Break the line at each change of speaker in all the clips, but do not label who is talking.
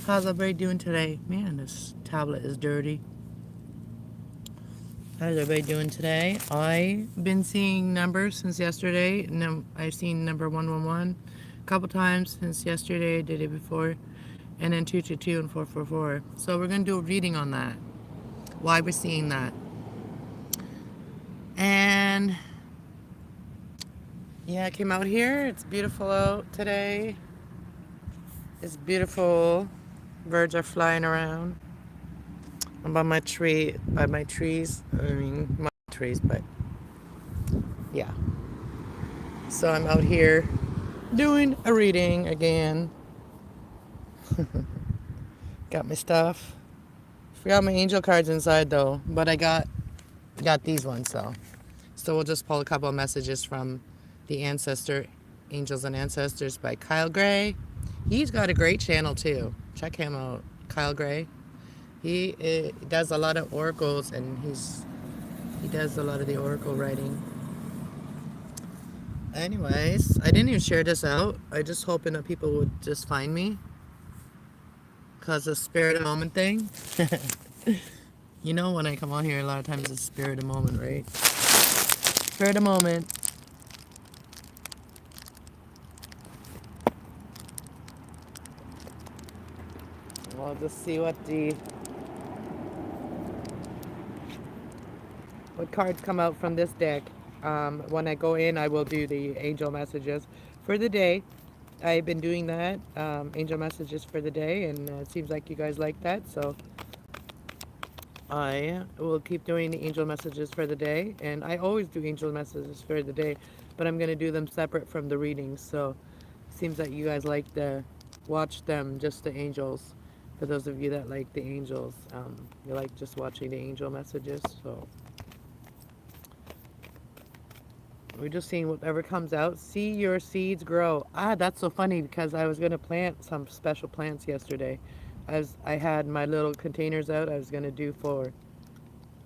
How's everybody doing today? Man, this tablet is dirty. How's everybody doing today? I've been seeing numbers since yesterday. I've seen number 111 a couple times since yesterday, the day before, and then 222 and 444. So we're going to do a reading on that. Why we're seeing that. And yeah, I came out here. It's beautiful out today. It's beautiful. Birds are flying around. I'm by my tree, by my trees. I mean, my trees, but yeah. So I'm out here doing a reading again. Got my stuff. Forgot my angel cards inside though, but I got these ones though. So we'll just pull a couple of messages from the Ancestor, Angels and Ancestors by Kyle Gray. He's got a great channel too. Check him out, Kyle Gray. He does a lot of oracles, and he does a lot of the oracle writing. Anyways, I didn't even share this out. I just hoping that people would just find me, cause the spirit of moment thing. You know, when I come on here, a lot of times it's spirit of moment, right? Spirit of moment. We'll just see what cards come out from this deck. When I go in, I will do the angel messages for the day. I've been doing that, angel messages for the day, and it seems like you guys like that, so I will keep doing the angel messages for the day. And I always do angel messages for the day, but I'm going to do them separate from the readings. So it seems like you guys like to watch them, just the angels. For those of you that like the angels, you like just watching the angel messages. So we're just seeing whatever comes out. See your seeds grow. Ah, that's so funny, because I was going to plant some special plants yesterday. I had my little containers out. I was going to do 4.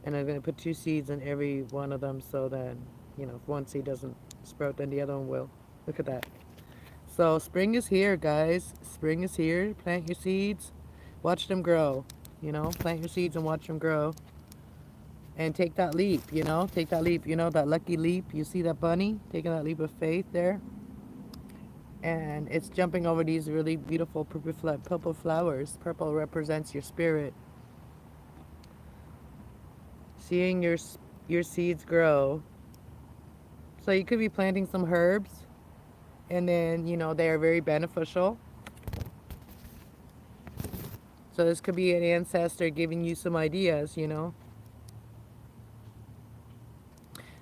And I'm going to put 2 seeds in every one of them, so that, you know, if one seed doesn't sprout, then the other one will. Look at that. So spring is here, guys. Spring is here. Plant your seeds. Watch them grow. You know, plant your seeds and watch them grow. And take that leap, you know, take that leap, you know, that lucky leap. You see that bunny taking that leap of faith there? And it's jumping over these really beautiful purple flowers. Purple represents your spirit. Seeing your seeds grow. So you could be planting some herbs, and then, you know, they are very beneficial. So this could be an ancestor giving you some ideas, you know.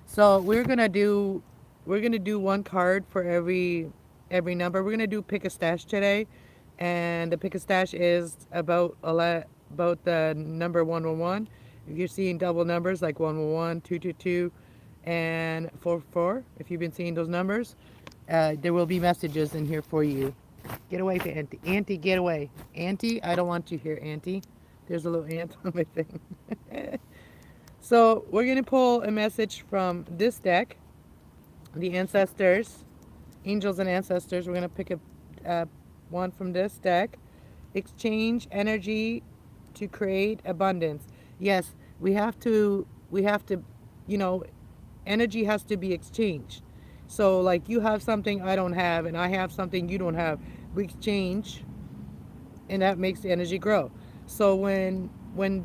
So we're gonna do one card for every number. We're gonna do pick a stash today, and the pick a stash is about the number 111. If you're seeing double numbers like 111, 222, and 44, if you've been seeing those numbers, there will be messages in here for you. Get away from Auntie. Auntie, get away. Auntie, I don't want you here, Auntie. There's a little ant on my thing. So we're going to pull a message from this deck, the Ancestors, Angels and Ancestors. We're going to pick one from this deck. Exchange energy to create abundance. Yes, we have to, you know, energy has to be exchanged. So like, you have something I don't have, and I have something you don't have. We exchange, and that makes the energy grow. So when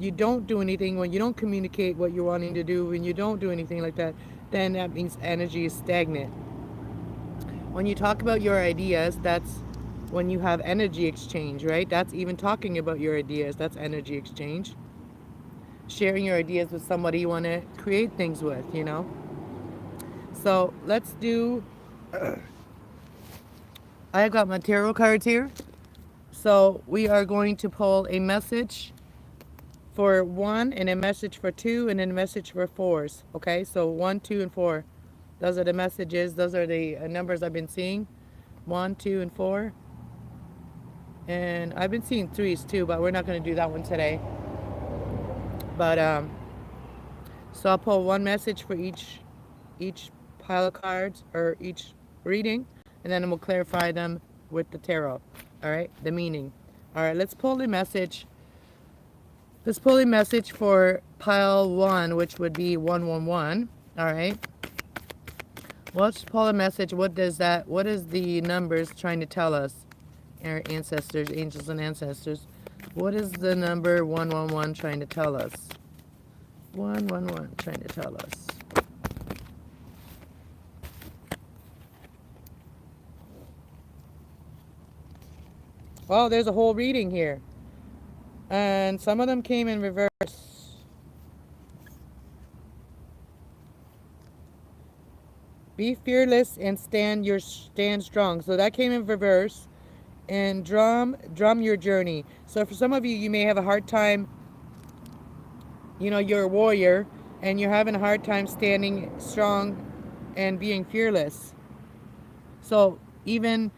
you don't do anything, when you don't communicate what you're wanting to do, when you don't do anything like that, then that means energy is stagnant. When you talk about your ideas, that's when you have energy exchange, right? That's even talking about your ideas. That's energy exchange. Sharing your ideas with somebody you want to create things with, you know. So let's do, I got my tarot cards here. So we are going to pull a message for 1, and a message for 2, and then a message for 4s. Okay, so 1, 2, and 4. Those are the messages. Those are the numbers I've been seeing. 1, 2, and 4. And I've been seeing 3s too, but we're not going to do that one today. But so I'll pull one message for each pile of cards, or each reading, and then we'll clarify them with the tarot. All right, the meaning. All right, let's pull the message. Let's pull a message for pile 1, which would be 111. All right. Well, let's pull a message. What does that, what is the numbers trying to tell us? Our ancestors, angels and ancestors. What is the number 111 trying to tell us? 111 trying to tell us. Oh, there's a whole reading here. And some of them came in reverse. Be fearless and stand strong. So that came in reverse. And drum your journey. So for some of you, you may have a hard time, you know, you're a warrior and you're having a hard time standing strong and being fearless. So even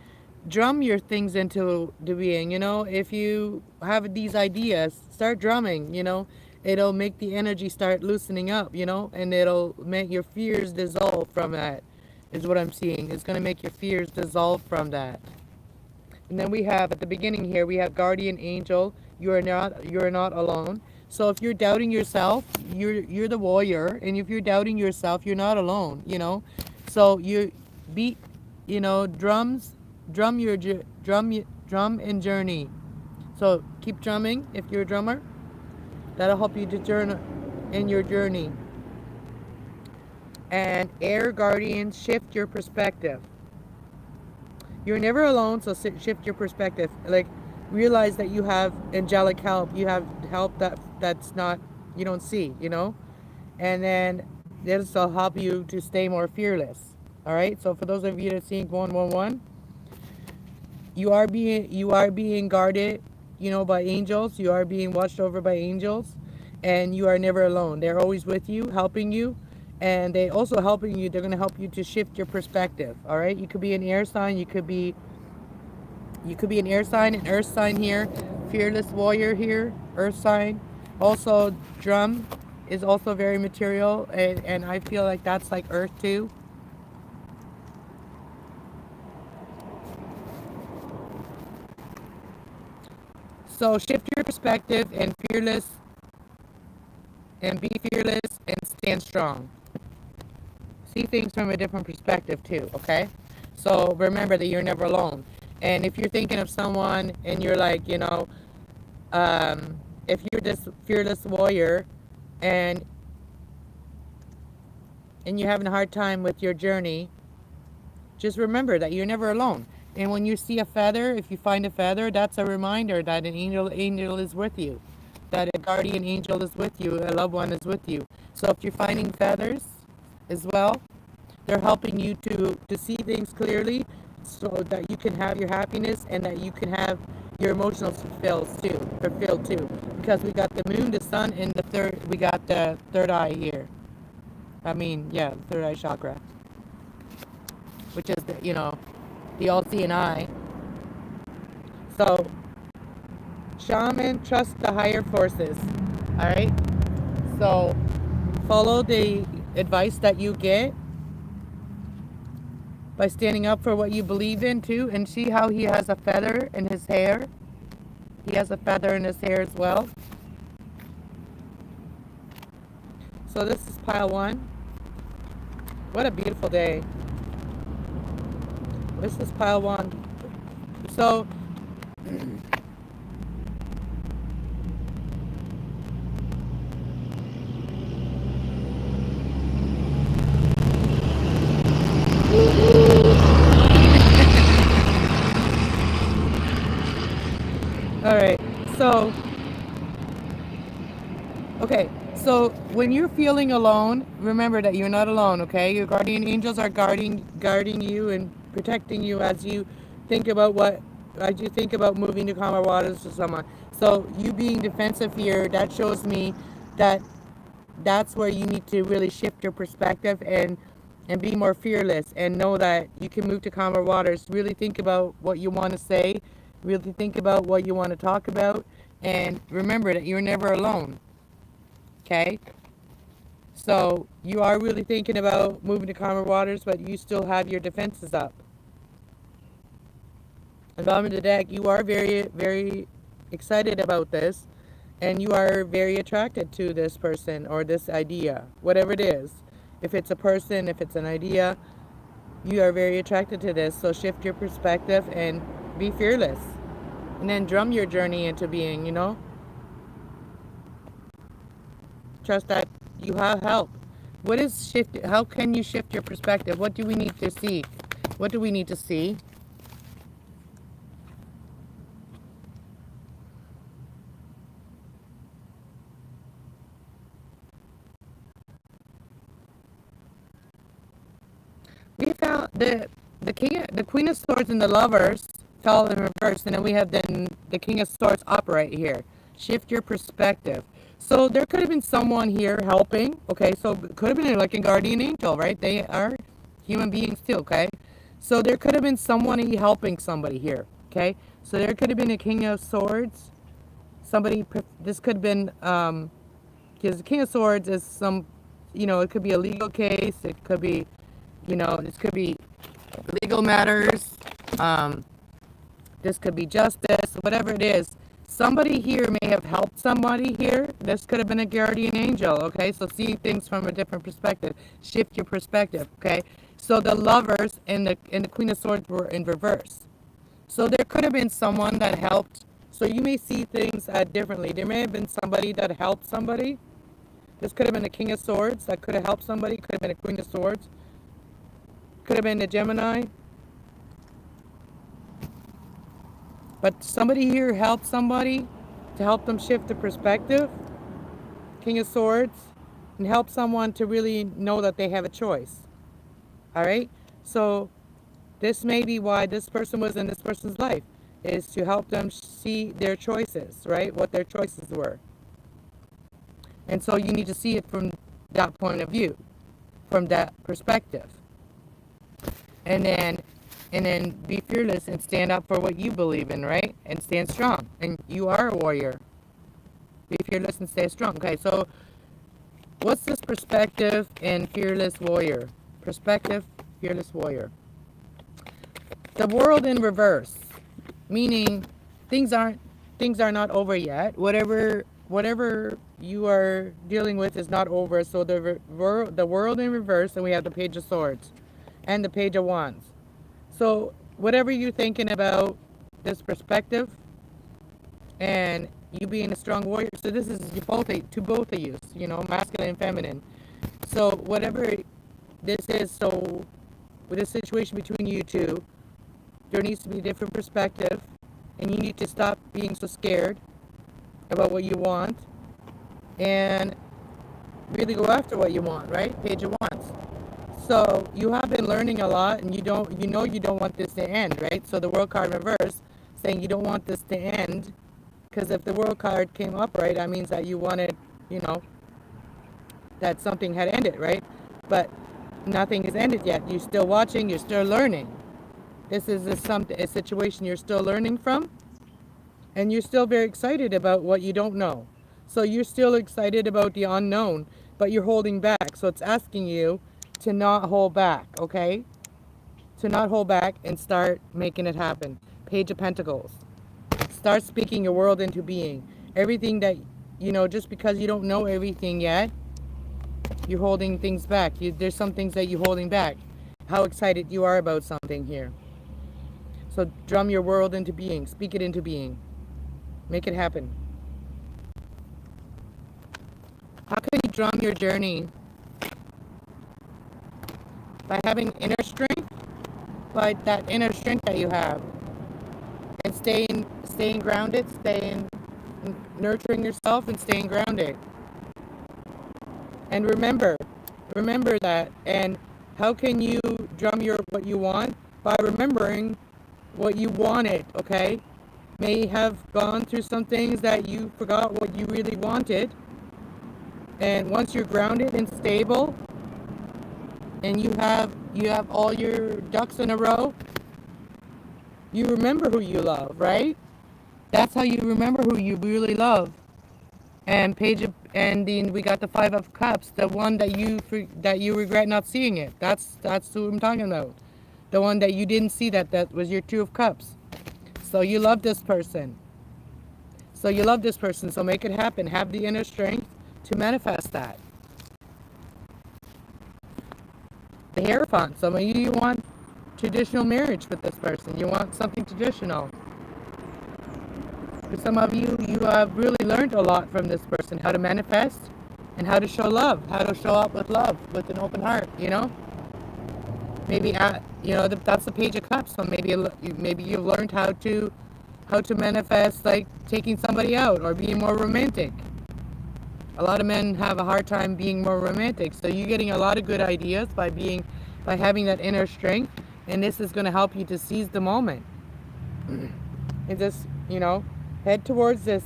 drum your things into the being, you know, if you have these ideas, start drumming, you know, it'll make the energy start loosening up, you know, and it'll make your fears dissolve from that, is what I'm seeing. It's going to make your fears dissolve from that. And then we have at the beginning here, we have guardian angel. You're not alone. So if you're doubting yourself, you're the warrior, and if you're doubting yourself, you're not alone, you know. So you beat, you know, drum your drum and journey. So keep drumming if you're a drummer. That'll help you to journey in your journey. And air guardians, shift your perspective. You're never alone, so shift your perspective. Like, realize that you have angelic help. You have help that's not, you don't see, you know? And then this will help you to stay more fearless. All right? So for those of you that are seeing 111, you are being guarded, you know, by angels. You are being watched over by angels, and you are never alone. They're always with you, helping you, and they also helping you. They're going to help you to shift your perspective. All right? You could be an air sign, you could be an air sign, an earth sign here, fearless warrior here, earth sign. Also, drum is also very material, and I feel like that's like earth too. So shift your perspective and be fearless and stand strong. See things from a different perspective too, okay? So remember that you're never alone. And if you're thinking of someone and you're like, you know, if you're this fearless warrior and you're having a hard time with your journey, just remember that you're never alone. And when you see a feather, if you find a feather, that's a reminder that an angel is with you, that a guardian angel is with you, a loved one is with you. So if you're finding feathers as well, they're helping you to see things clearly so that you can have your happiness and that you can have your emotions fulfilled too. Because we got the moon, the sun, and we got the third eye here. I mean, yeah, third eye chakra, which is the, you know, the all-seeing eye. So, shaman, trust the higher forces. All right. So, follow the advice that you get by standing up for what you believe in too, and see how he has a feather in his hair. He has a feather in his hair as well. So this is pile 1. What a beautiful day. This is pile 1. So all right. So okay. So when you're feeling alone, remember that you're not alone, okay? Your guardian angels are guarding you and protecting you as you think about moving to calmer waters to someone. So you being defensive here, that shows me that that's where you need to really shift your perspective and be more fearless and know that you can move to calmer waters. Really think about what you want to say, really think about what you want to talk about, and remember that you're never alone. Okay? So you are really thinking about moving to calmer waters, but you still have your defenses up. At the bottom of the deck, you are very, very excited about this, and you are very attracted to this person or this idea, whatever it is. If it's a person, if it's an idea, you are very attracted to this. So shift your perspective and be fearless. And then drum your journey into being, you know? Trust that you have help. What is shift? How can you shift your perspective? What do we need to see? What do we need to see? We found the Queen of Swords and the Lovers fell in reverse, and then we have the King of Swords upright here. Shift your perspective. So there could have been someone here helping. Okay, so it could have been like a guardian angel, right? They are human beings too. Okay, so there could have been someone helping somebody here. Okay, so there could have been a King of Swords. Somebody. This could have been because the King of Swords is some, you know, it could be a legal case. It could be, you know, this could be legal matters. This could be justice, whatever it is. Somebody here may have helped somebody here. This could have been a guardian angel, okay? So see things from a different perspective. Shift your perspective, okay? So the Lovers and the Queen of Swords were in reverse. So there could have been someone that helped. So you may see things differently. There may have been somebody that helped somebody. This could have been a King of Swords that could have helped somebody. Could have been a Queen of Swords. Could have been a Gemini. But somebody here helped somebody to help them shift the perspective. King of Swords. And help someone to really know that they have a choice. All right? So this may be why this person was in this person's life. Is to help them see their choices, right? What their choices were. And so you need to see it from that point of view. From that perspective. And then be fearless and stand up for what you believe in, right? And stand strong. And you are a warrior. Be fearless and stay strong. Okay, so what's this perspective and fearless warrior? Perspective, fearless warrior. The world in reverse, meaning things are not over yet. Whatever you are dealing with is not over. So the world in reverse, and we have the Page of Swords and the Page of Wands. So whatever you're thinking about this perspective and you being a strong warrior, so this is to both of you, you know, masculine and feminine. So whatever this is, so with a situation between you two, there needs to be a different perspective, and you need to stop being so scared about what you want and really go after what you want, right? Page of Wands. So you have been learning a lot, and you know you don't want this to end, right? So the World card in reverse saying you don't want this to end, because if the World card came up, right, that means that you wanted, you know, that something had ended, right? But nothing has ended yet. You're still watching. You're still learning. This is a situation you're still learning from, and you're still very excited about what you don't know. So you're still excited about the unknown, but you're holding back. So it's asking you to not hold back, okay? To not hold back and start making it happen. Page of Pentacles. Start speaking your world into being. Everything that, you know, just because you don't know everything yet, you're holding things back. There's some things that you're holding back. How excited you are about something here. So drum your world into being. Speak it into being. Make it happen. How can you drum your journey? By having inner strength. By that inner strength that you have. And staying grounded. Nurturing yourself and staying grounded. And remember that. And how can you drum what you want? By remembering what you wanted, okay? May have gone through some things that you forgot what you really wanted. And once you're grounded and stable, and you have all your ducks in a row, you remember who you love, right? That's how you remember who you really love. And then we got the Five of Cups, the one that you regret not seeing it. That's who I'm talking about. The one that you didn't see that was your Two of Cups. So you love this person. So you love this person, so make it happen. Have the inner strength to manifest that. The Hierophant. So maybe you want traditional marriage with this person. You want something traditional. For some of you, you have really learned a lot from this person. How to manifest and how to show love. How to show up with love, with an open heart, you know? Maybe, that's the Page of Cups. So maybe you've learned how to manifest, like taking somebody out or being more romantic. A lot of men have a hard time being more romantic. So you're getting a lot of good ideas by having that inner strength. And this is going to help you to seize the moment. And just, head towards this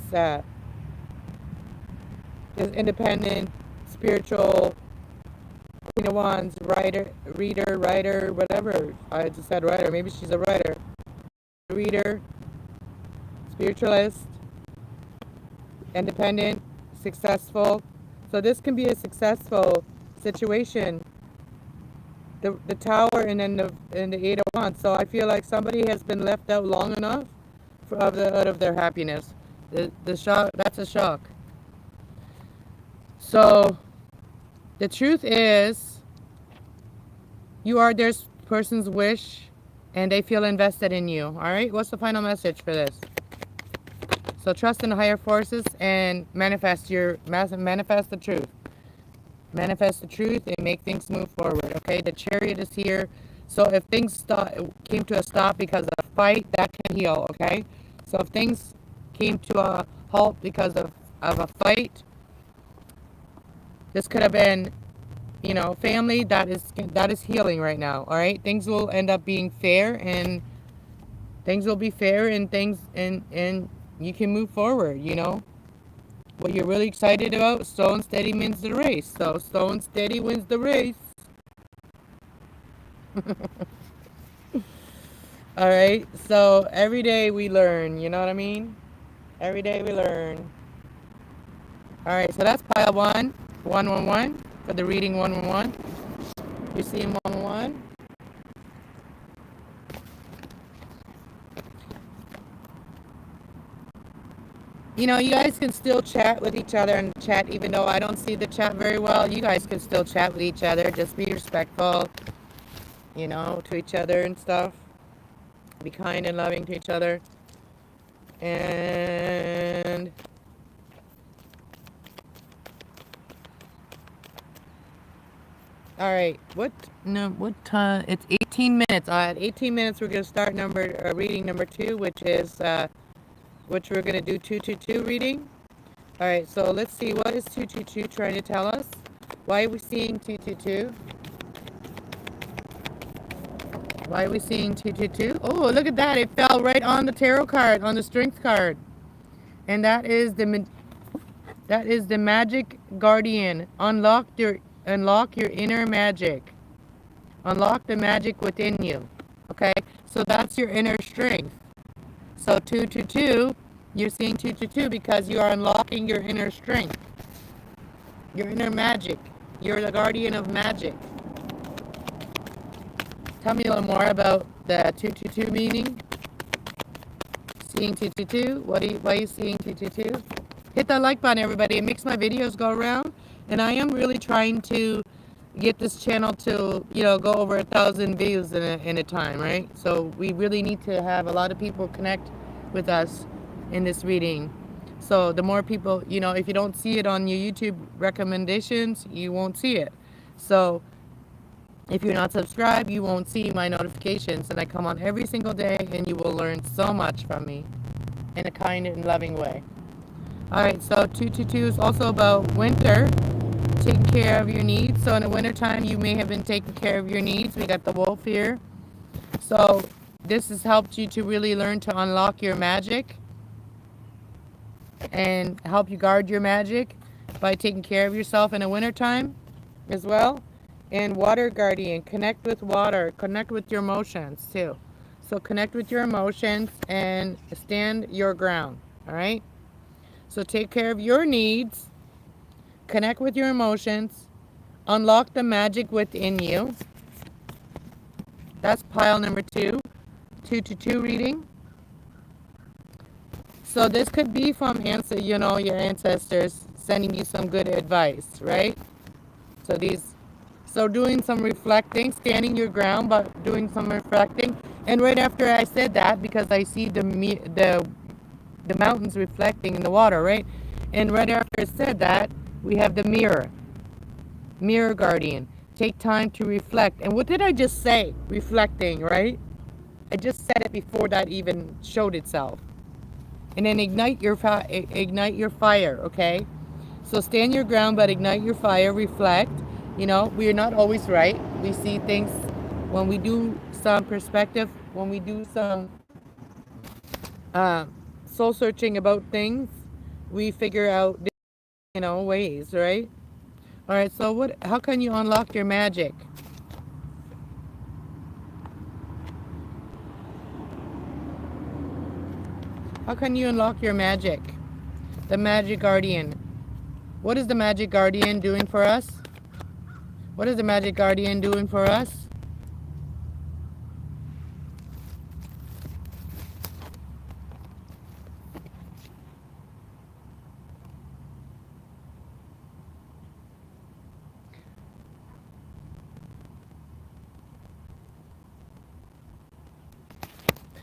independent, spiritual, Queen of Wands, writer, whatever. I just said writer. Maybe she's a writer. Reader, spiritualist, independent, successful. So this can be a successful situation. The Tower and then the Eight of Wands. So I feel like somebody has been left out long enough out of their happiness. The shock, that's a shock. So the truth is, you are this person's wish, and they feel invested in you. All right. What's the final message for this? So trust in the higher forces and manifest the truth. Manifest the truth and make things move forward. Okay. The Chariot is here. So if things came to a stop because of a fight, that can heal. Okay. So if things came to a halt because of a fight, this could have been, family. That is healing right now. All right. Things will end up being fair, and things will be fair, and and you can move forward. What you're really excited about, slow and steady wins the race. So slow and steady wins the race. All right. So every day we learn. You know what I mean? Every day we learn. All right. So that's pile 111 for the reading 111. You're seeing 111. You guys can still chat with each other and chat, even though I don't see the chat very well. You guys can still chat with each other. Just be respectful, to each other and stuff. Be kind and loving to each other. And all right, it's 18 minutes. At 18 minutes, we're going to start reading number 2, which we're going to do 222 reading. All right, so let's see, what is 222 trying to tell us? Why are we seeing 222? Why are we seeing 222? Oh, look at that. It fell right on the tarot card, on the strength card. And that is the magic guardian. Unlock your inner magic. Unlock the magic within you. Okay? So that's your inner strength. So 222, you're seeing 222 because you are unlocking your inner strength. Your inner magic. You're the guardian of magic. Tell me a little more about the 222 meaning. Seeing 222. Why are you seeing 222? Hit that like button, everybody. It makes my videos go around. And I am really trying to get this channel to, go over 1,000 views in a time, right? So we really need to have a lot of people connect with us in this reading. So the more people, if you don't see it on your YouTube recommendations, you won't see it. So if you're not subscribed, you won't see my notifications, and I come on every single day, and you will learn so much from me in a kind and loving way. All right, so 222 is also about winter, taking care of your needs. So in the wintertime, you may have been taking care of your needs. We got the wolf here. So this has helped you to really learn to unlock your magic and help you guard your magic by taking care of yourself in the wintertime as well. And water guardian, connect with water, connect with your emotions too. So connect with your emotions and stand your ground, all right? So take care of your needs, connect with your emotions, unlock the magic within you. That's pile number 2, 222 reading. So this could be from your ancestors sending you some good advice, right? So doing some reflecting, standing your ground, but doing some reflecting. And right after I said that, because I see the mountains reflecting in the water, right? And right after I said that, we have the mirror guardian. Take time to reflect. And what did I just say? Reflecting, right? I just said it before that even showed itself. And then ignite your fire, okay? So stand your ground, but ignite your fire, reflect. We are not always right. We see things when we do some perspective, when we do some uh, soul searching about things, we figure out, ways, right? All right, so how can you unlock your magic? How can you unlock your magic? The magic guardian. What is the magic guardian doing for us? What is the magic guardian doing for us?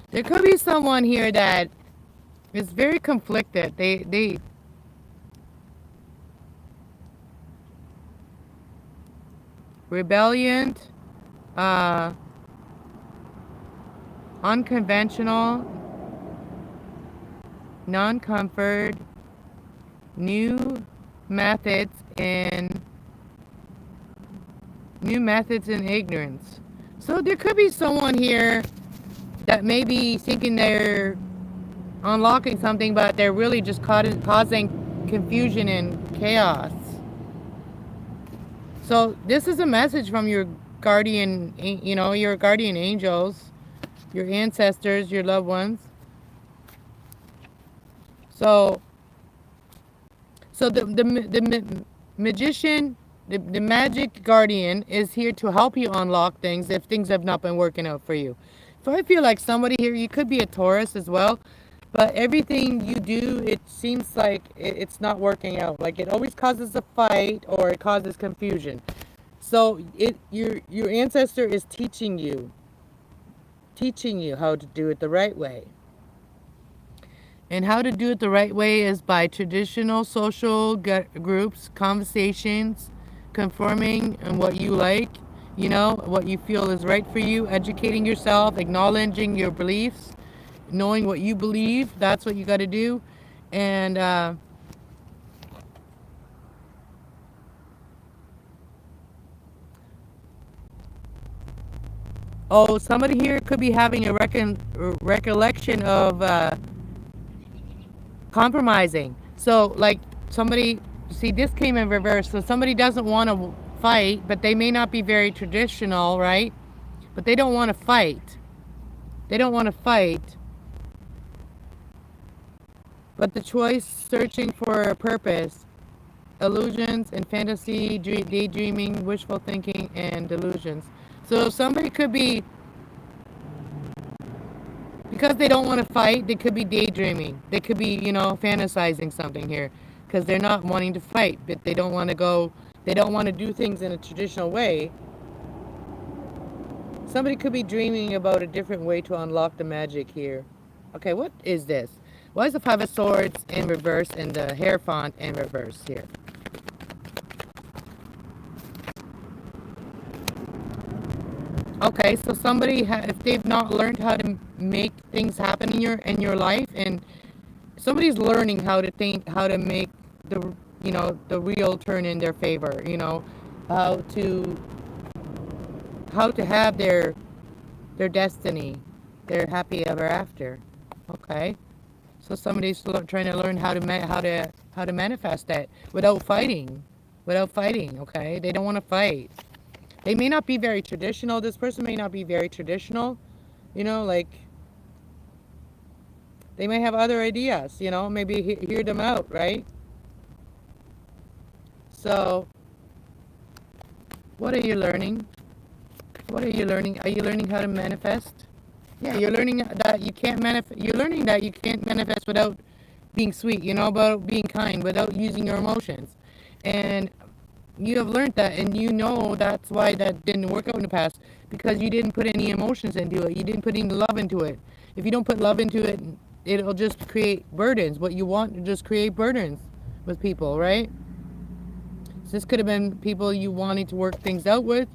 There could be someone here that is very conflicted. They rebellion, uh, unconventional, non-comfort, new methods and ignorance. So there could be someone here that may be thinking they're unlocking something, but they're really just causing confusion and chaos. So this is a message from your guardian, your guardian angels, your ancestors, your loved ones. So the magician, the magic guardian is here to help you unlock things if things have not been working out for you. So I feel like somebody here, you could be a Taurus as well, but everything you do, it seems like it's not working out. Like it always causes a fight or it causes confusion. So your ancestor is teaching you how to do it the right way. And how to do it the right way is by traditional social groups, conversations, conforming and what you like, what you feel is right for you, educating yourself, acknowledging your beliefs, knowing what you believe. That's what you got to do. And somebody here could be having a recollection of compromising. So like somebody, see, this came in reverse. So somebody doesn't want to fight, but they may not be very traditional, right? But they don't want to fight. They don't want to fight. But the choice, searching for a purpose, illusions and fantasy, daydreaming, wishful thinking, and delusions. So somebody could be, because they don't want to fight, they could be daydreaming. They could be, fantasizing something here. Because they're not wanting to fight, but they don't want to do things in a traditional way. Somebody could be dreaming about a different way to unlock the magic here. Okay, what is this? Why is the Five of Swords in reverse and the Hierophant in reverse here? Okay, so somebody, if they've not learned how to make things happen in your life, and somebody's learning how to think, how to make the wheel turn in their favor, how to have their destiny, their happy ever after. Okay, so somebody's trying to learn how to manifest that without fighting. Okay, they don't want to fight. They may not be very traditional. This person may not be very traditional, like they may have other ideas, maybe hear them out, right? So what are you learning? What are you learning? Are you learning how to manifest? Yeah, you're learning that you can't manifest. You're learning that you can't manifest without being sweet, you know, about being kind without using your emotions. And you have learned that, and you know that's why that didn't work out in the past, because you didn't put any emotions into it. You didn't put any love into it. If you don't put love into it, it'll just create burdens. What you want to just create burdens with people, right? So this could have been people you wanting to work things out with,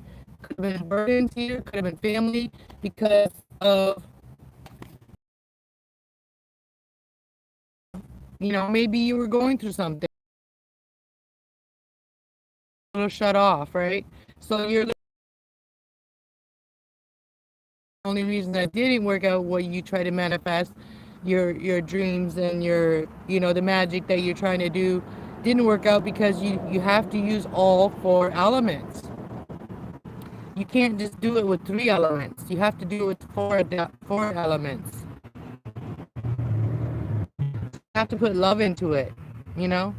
could have been burdens here, could have been family, because of, you know, maybe you were going through something, a little shut off, right? So you're the only reason that didn't work out what you try to manifest, your dreams and your, you know, the magic that you're trying to do didn't work out, because you have to use all four elements. You can't just do it with three elements. You have to do it with four elements. You have to put love into it, you know?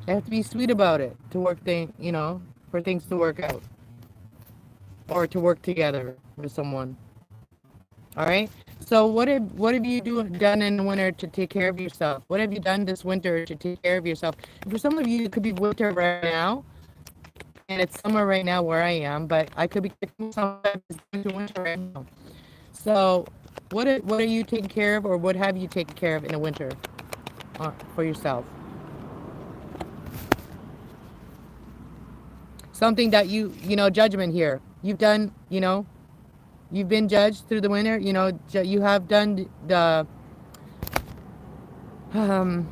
You have to be sweet about it to work things, you know, for things to work out or to work together with someone. All right. So what have you done in the winter to take care of yourself? What have you done this winter to take care of yourself? And for some of you, it could be winter right now, and it's summer right now where I am, but I could be into winter right now. So what are you taking care of, or what have you taken care of in the winter for yourself? Something that you know, judgment here. You've done, you know, you've been judged through the winter. You know, you have done the, um,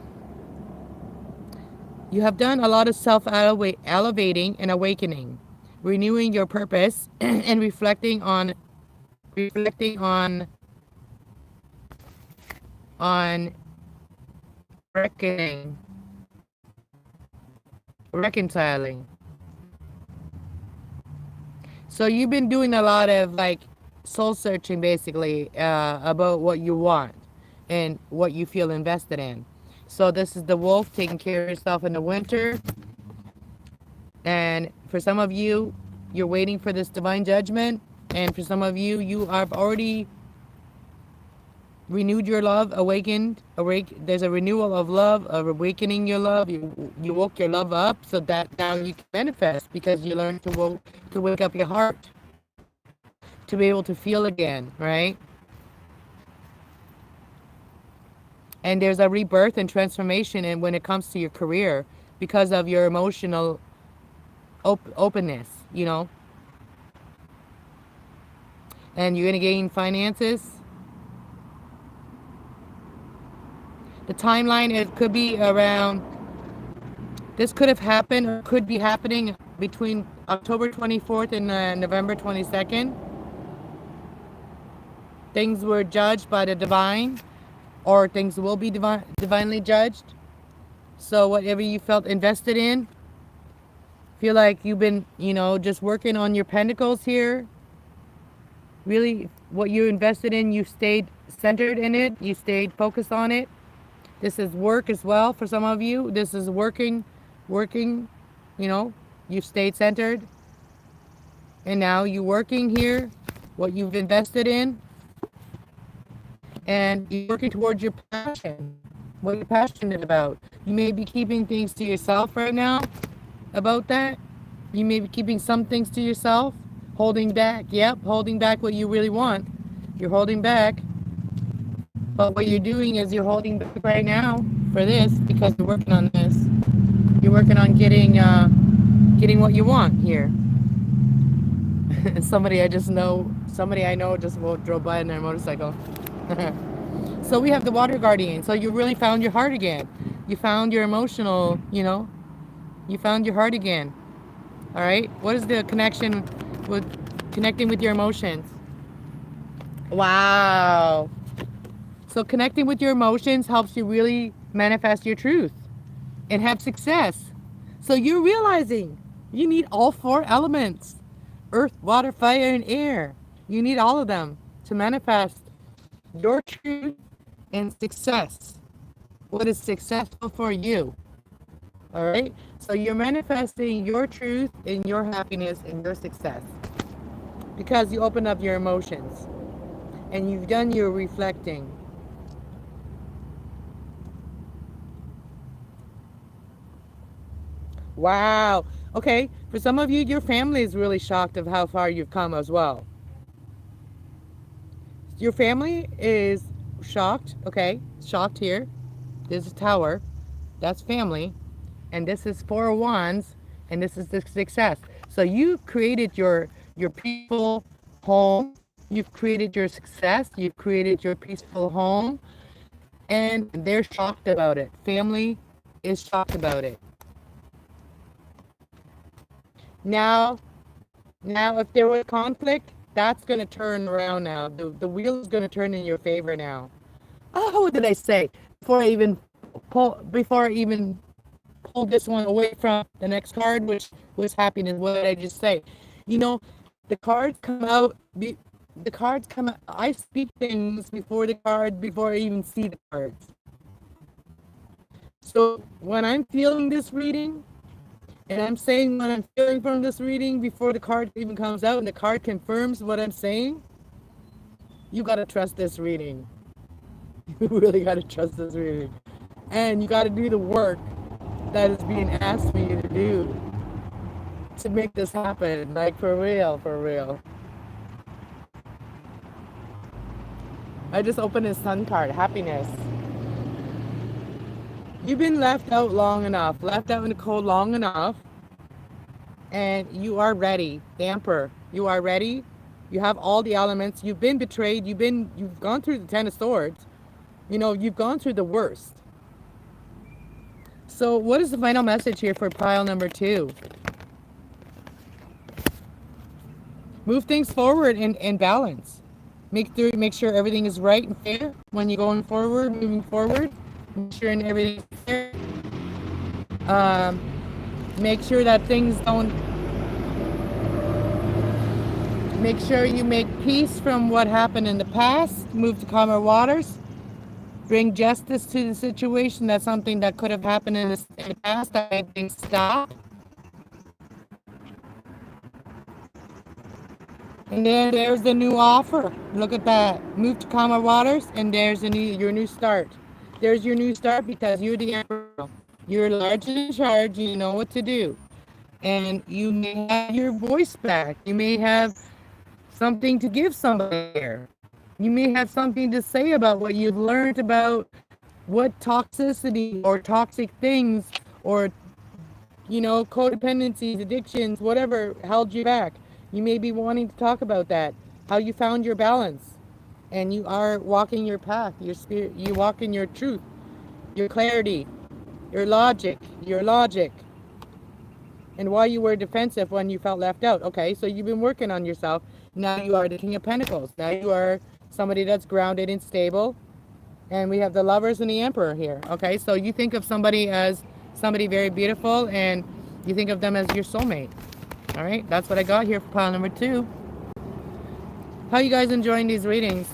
you have done a lot of self-elevating and awakening, renewing your purpose and reflecting on reckoning, reconciling. So you've been doing a lot of like soul searching, basically, about what you want and what you feel invested in. So this is the wolf taking care of yourself in the winter. And for some of you, you're waiting for this divine judgment. And for some of you, you have already renewed your love, there's a renewal of love, of awakening your love. You woke your love up so that now you can manifest, because you learned to wake up your heart to be able to feel again, right? And there's a rebirth and transformation in when it comes to your career, because of your emotional openness, you know. And you're going to gain finances. The timeline, it could be around, this could have happened or could be happening between October 24th and November 22nd. Things were judged by the divine, or things will be divinely judged. So whatever you felt invested in, feel like you've been, you know, just working on your pentacles here. Really, what you invested in, you stayed centered in it. You stayed focused on it. This is work as well for some of you. This is working, you know, you've stayed centered. And now you're working here, what you've invested in. And you're working towards your passion, what you're passionate about. You may be keeping things to yourself right now about that. You may be keeping some things to yourself, holding back. Yep, holding back what you really want. You're holding back. But what you're doing is you're holding back right now for this, because you're working on this. You're working on getting what you want here. Somebody I know just drove by on their motorcycle. So we have the water guardian. So you really found your heart again. You found your emotional, you know, you found your heart again. All right. What is the connection with connecting with your emotions? Wow. So connecting with your emotions helps you really manifest your truth and have success. So you're realizing you need all four elements: earth, water, fire, and air. You need all of them to manifest your truth and success. What is successful for you? All right. So you're manifesting your truth and your happiness and your success, because you open up your emotions and you've done your reflecting. Wow. Okay. For some of you, your family is really shocked of how far you've come as well. Your family is shocked. Okay. Shocked here. There's a tower. That's family. And this is four of wands. And this is the success. So you created your peaceful home. You've created your success. You've created your peaceful home. And they're shocked about it. Family is shocked about it. Now, now, if there was conflict, that's going to turn around now. The wheel is going to turn in your favor now. Oh, what did I say? Before I even pull this one away from the next card, which was happiness. What did I just say? You know, the cards come out. The cards come out. I speak things before I even see the cards. So when I'm feeling this reading, and I'm saying what I'm feeling from this reading before the card even comes out, and the card confirms what I'm saying, you gotta trust this reading. You really gotta trust this reading. And you gotta do the work that is being asked for you to do to make this happen. Like, for real, for real. I just opened a sun card, happiness. You've been left out long enough, left out in the cold long enough, and you are ready. The Emperor, you are ready. You have all the elements. You've been betrayed. You've gone through the Ten of Swords. You know, you've gone through the worst. So what is the final message here for pile number 2? Move things forward in balance. Make sure everything is right and fair when you're going forward, moving forward. Make sure everything is fair. Make sure that things don't. Make sure you make peace from what happened in the past. Move to calmer waters. Bring justice to the situation. That's something that could have happened in the past that made things stop. And then there's the new offer. Look at that. Move to calmer waters, and there's your new start. There's your new start because you're the emperor. You're large and in charge. You know what to do. And you may have your voice back. You may have something to give somebody here. You may have something to say about what you've learned about what toxicity or toxic things or, codependencies, addictions, whatever held you back. You may be wanting to talk about that, how you found your balance, and you are walking your path, your spirit, you walk in your truth, your clarity, your logic, and why you were defensive when you felt left out. Okay, so you've been working on yourself. Now you are the King of Pentacles. Now you are somebody that's grounded and stable. And we have the Lovers and the Emperor here. Okay, so you think of somebody as somebody very beautiful, and you think of them as your soulmate. All right, that's what I got here for pile number 2. How you guys enjoying these readings?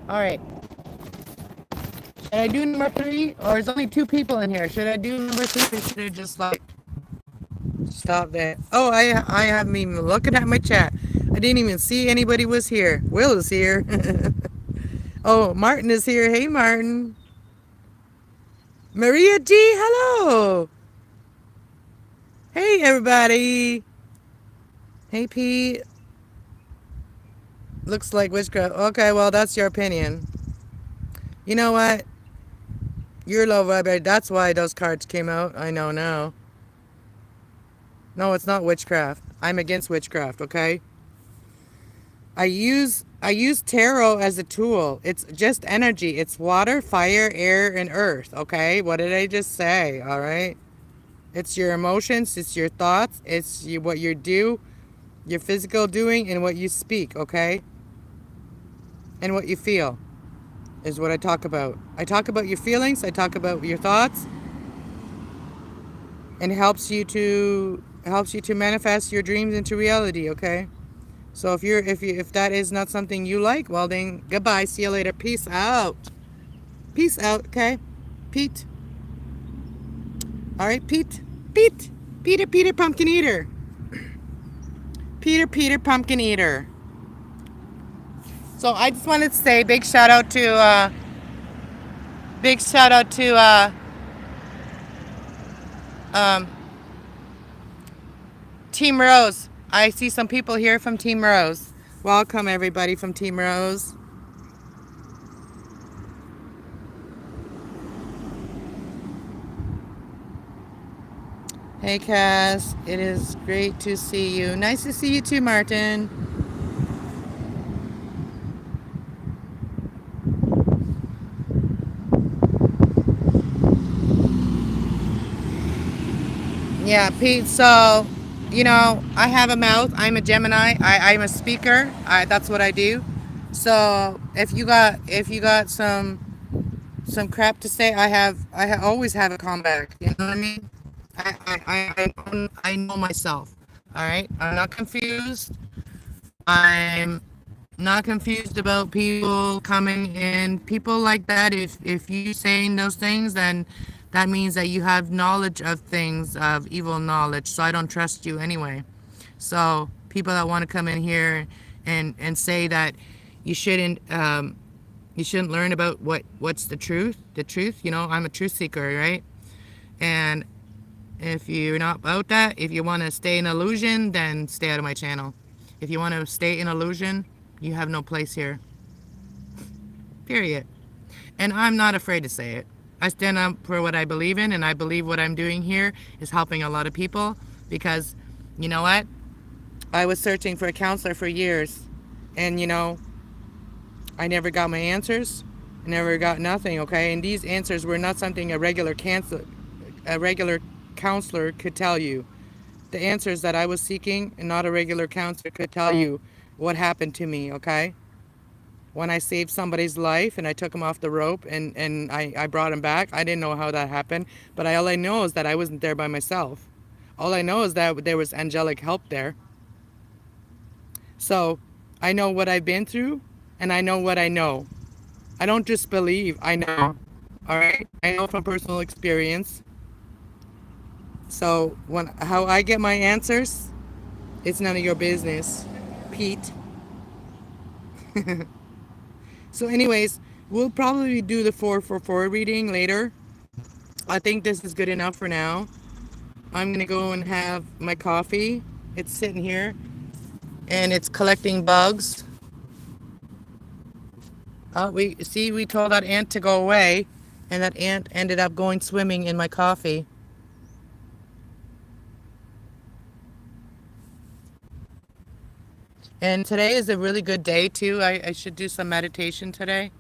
All right. Should I do number 3? Or there's only 2 people in here. Should I do number 3 or should I just stop that? Oh, I haven't even looking at my chat. I didn't even see anybody was here. Will is here. Oh, Martin is here. Hey, Martin. Maria G, hello. Hey, everybody. Hey, Pete. Looks like witchcraft. Okay, well, that's your opinion. You know what? You're low vibrator. That's why those cards came out. I know now. No, it's not witchcraft. I'm against witchcraft, okay? I use tarot as a tool. It's just energy. It's water, fire, air, and earth, okay? What did I just say, all right? It's your emotions, it's your thoughts, it's what you do, your physical doing, and what you speak, okay? And what you feel is what I talk about. I talk about your feelings, I talk about your thoughts, and helps you to manifest your dreams into reality, okay? So if that is not something you like, well then goodbye, see you later, peace out, okay? Pete. All right, Pete. Pete. Peter Pumpkin Eater. Peter Pumpkin Eater. So I just wanted to say big shout out to um, Team Rose. I see some people here from Team Rose. Welcome everybody from Team Rose. Hey Cass, it is great to see you. Nice to see you too, Martin. Yeah, Pete. So, I have a mouth. I'm a Gemini. I'm a speaker. That's what I do. So if you got some crap to say, always have a comeback. You know what I mean? I know myself. All right. I'm not confused. I'm not confused about people coming in. People like that. If you saying those things, then that means that you have knowledge of things, of evil knowledge. So I don't trust you anyway. So people that want to come in here and say that you shouldn't you shouldn't learn about what's the truth. The truth. I'm a truth seeker, right? And if you're not about that, if you want to stay in illusion, then stay out of my channel. If you want to stay in illusion, you have no place here. Period. And I'm not afraid to say it. I stand up for what I believe in, and I believe what I'm doing here is helping a lot of people because, you know what? I was searching for a counselor for years, and, I never got my answers. I never got nothing, okay? And these answers were not something a regular counselor could tell you. The answers that I was seeking, and not a regular counselor could tell you what happened to me, okay? When I saved somebody's life and I took him off the rope and I brought him back, I didn't know how that happened. But all I know is that I wasn't there by myself. All I know is that there was angelic help there. So I know what I've been through and I know what I know. I don't just believe, I know. All right? I know from personal experience. So how I get my answers, it's none of your business, Pete. So anyways, we'll probably do the 444 reading later. I think this is good enough for now. I'm going to go and have my coffee. It's sitting here and it's collecting bugs. We told that ant to go away, and that ant ended up going swimming in my coffee. And today is a really good day too. I should do some meditation today.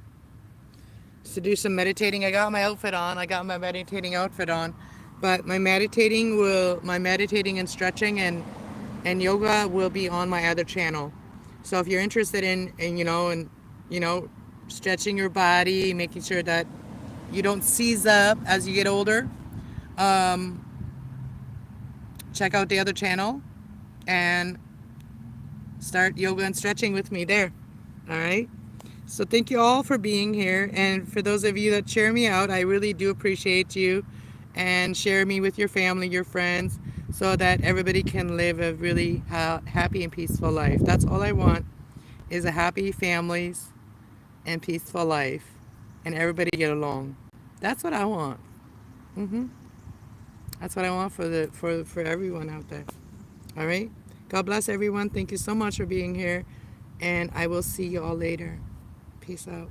To do some meditating. I got my outfit on. I got my meditating outfit on. But my meditating and stretching and yoga will be on my other channel. So if you're interested in stretching your body, making sure that you don't seize up as you get older, check out the other channel and start yoga and stretching with me there. All right. So thank you all for being here. And for those of you that share me out, I really do appreciate you. And share me with your family, your friends, so that everybody can live a really happy and peaceful life. That's all I want, is a happy families and peaceful life. And everybody get along. That's what I want. That's what I want for everyone out there. All right. God bless everyone. Thank you so much for being here. And I will see you all later. Peace out.